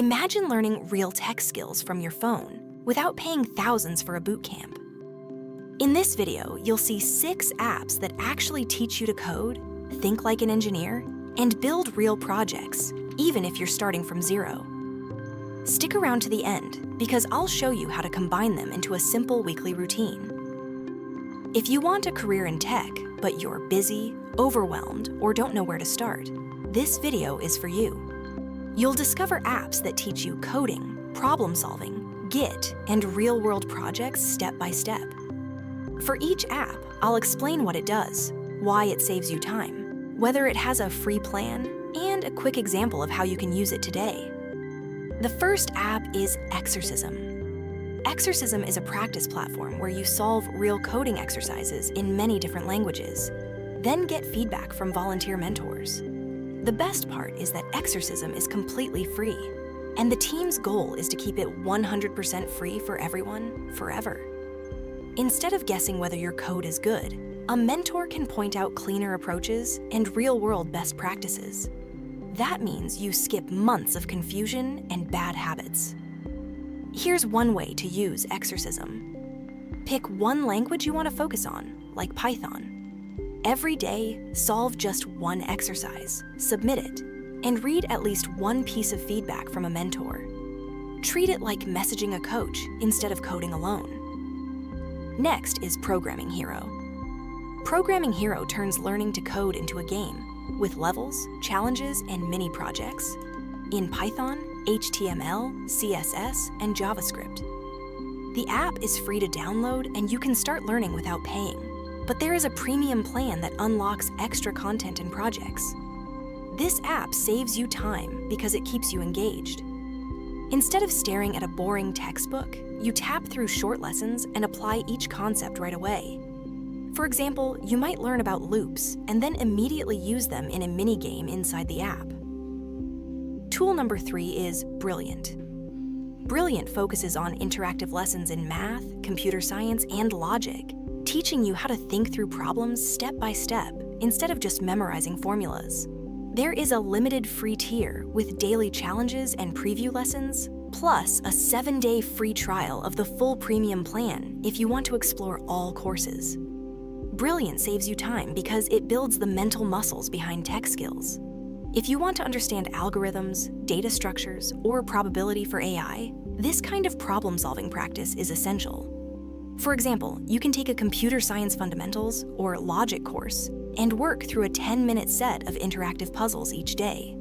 Imagine learning real tech skills from your phone without paying thousands for a boot camp. In this video, you'll see 6 apps that actually teach you to code, think like an engineer, and build real projects, even if you're starting from zero. Stick around to the end, because I'll show you how to combine them into a simple weekly routine. If you want a career in tech, but you're busy, overwhelmed, or don't know where to start, this video is for you. You'll discover apps that teach you coding, problem solving, Git, and real-world projects step by step. For each app, I'll explain what it does, why it saves you time, whether it has a free plan, and a quick example of how you can use it today. The first app is Exercism. Exercism is a practice platform where you solve real coding exercises in many different languages, then get feedback from volunteer mentors. The best part is that Exercism is completely free, and the team's goal is to keep it 100% free for everyone, forever. Instead of guessing whether your code is good, a mentor can point out cleaner approaches and real-world best practices. That means you skip months of confusion and bad habits. Here's one way to use Exercism. Pick one language you want to focus on, like Python. Every day, solve just one exercise, submit it, and read at least one piece of feedback from a mentor. Treat it like messaging a coach instead of coding alone. Next is Programming Hero. Programming Hero turns learning to code into a game, with levels, challenges, and mini projects in Python, HTML, CSS, and JavaScript. The app is free to download, and you can start learning without paying. But there is a premium plan that unlocks extra content and projects. This app saves you time because it keeps you engaged. Instead of staring at a boring textbook, you tap through short lessons and apply each concept right away. For example, you might learn about loops and then immediately use them in a mini-game inside the app. Tool number 3 is Brilliant. Brilliant focuses on interactive lessons in math, computer science, and logic, teaching you how to think through problems step by step instead of just memorizing formulas. There is a limited free tier with daily challenges and preview lessons, plus a 7-day free trial of the full premium plan if you want to explore all courses. Brilliant saves you time because it builds the mental muscles behind tech skills. If you want to understand algorithms, data structures, or probability for AI, this kind of problem-solving practice is essential. For example, you can take a computer science fundamentals or logic course and work through a 10-minute set of interactive puzzles each day.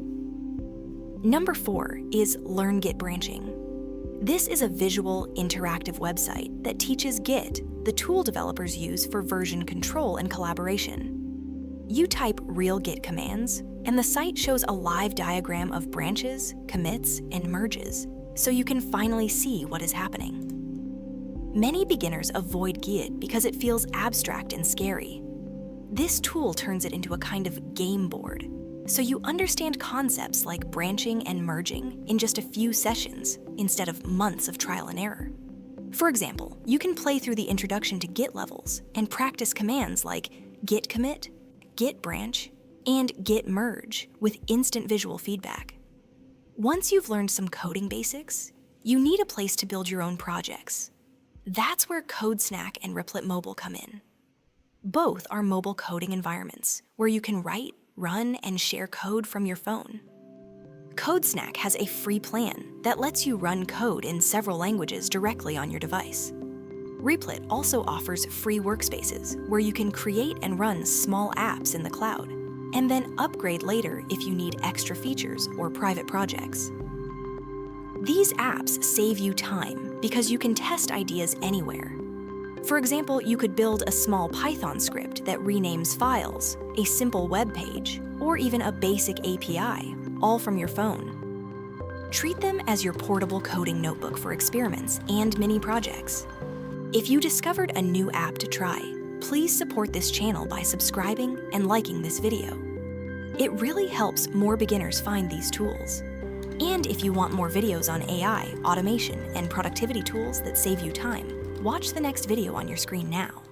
Number 4 is Learn Git Branching. This is a visual, interactive website that teaches Git, the tool developers use for version control and collaboration. You type real Git commands, and the site shows a live diagram of branches, commits, and merges, so you can finally see what is happening. Many beginners avoid Git because it feels abstract and scary. This tool turns it into a kind of game board, so you understand concepts like branching and merging in just a few sessions instead of months of trial and error. For example, you can play through the introduction to Git levels and practice commands like git commit, git branch, and git merge with instant visual feedback. Once you've learned some coding basics, you need a place to build your own projects. That's where CodeSnack and Replit Mobile come in. Both are mobile coding environments where you can write, run, and share code from your phone. CodeSnack has a free plan that lets you run code in several languages directly on your device. Replit also offers free workspaces where you can create and run small apps in the cloud, and then upgrade later if you need extra features or private projects. These apps save you time because you can test ideas anywhere. For example, you could build a small Python script that renames files, a simple web page, or even a basic API, all from your phone. Treat them as your portable coding notebook for experiments and mini projects. If you discovered a new app to try, please support this channel by subscribing and liking this video. It really helps more beginners find these tools. And if you want more videos on AI, automation, and productivity tools that save you time, watch the next video on your screen now.